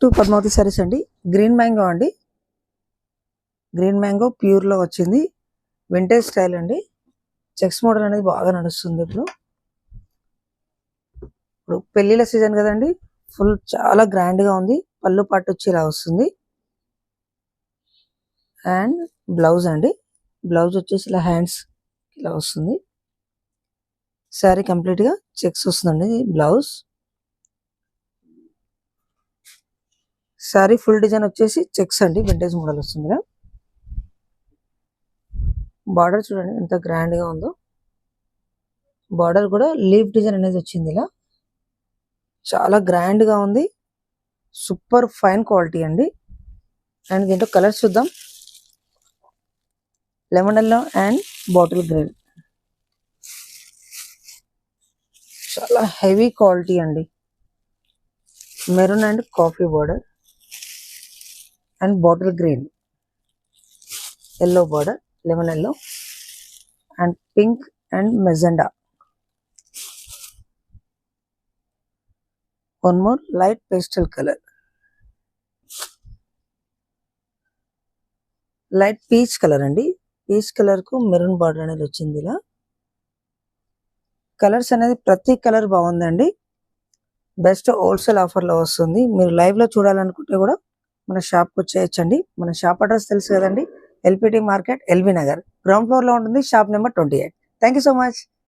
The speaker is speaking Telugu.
టు పద్మావతి సారీస్ అండి. గ్రీన్ మ్యాంగో అండి. గ్రీన్ మ్యాంగో ప్యూర్ లో వచ్చింది. వింటేజ్ స్టైల్ అండి. చెక్స్ మోడల్ అనేది బాగా నడుస్తుంది ఇప్పుడు. పెళ్లిళ్ళ సీజన్ కదండి, ఫుల్ చాలా గ్రాండ్ గా ఉంది. పళ్ళు పాటు వచ్చి ఇలా వస్తుంది. అండ్ బ్లౌజ్ అండి. బ్లౌజ్ వచ్చేసి ఇలా హ్యాండ్స్ ఇలా వస్తుంది. శారీ కంప్లీట్ గా చెక్స్ వస్తుందండి. బ్లౌజ్ శారీ ఫుల్ డిజైన్ వచ్చేసి చెక్స్ అండి. వింటేజ్ మోడల్ వస్తుంది. బార్డర్ చూడండి ఎంత గ్రాండ్ గా ఉందో. బార్డర్ కూడా లీఫ్ డిజైన్ అనేది వచ్చింది. ఇలా చాలా గ్రాండ్ గా ఉంది. సూపర్ ఫైన్ క్వాలిటీ అండి. అండ్ దీంట్లో కలర్స్ చూద్దాం. Lemon yellow and bottle green. చాలా హెవీ క్వాలిటీ అండి. Maroon and coffee border and bottle green, yellow border, lemon yellow and pink and magenta. One more light pastel colour, light peach colour అండి. పీచ్ కలర్ కు మెరూన్ బార్డర్ అనేది వచ్చింది. ఇలా కలర్స్ అనేది ప్రతి కలర్ బాగుందండి. బెస్ట్ హోల్సేల్ ఆఫర్ లో వస్తుంది. మీరు లైవ్ లో చూడాలనుకుంటే కూడా మన షాప్ కు వచ్చేయచ్చండి. మన షాప్ అడ్రస్ తెలుసు కదండి, LPT market, LB Nagar, ground floor లో ఉంటుంది. Shop number 28. Thank you so much.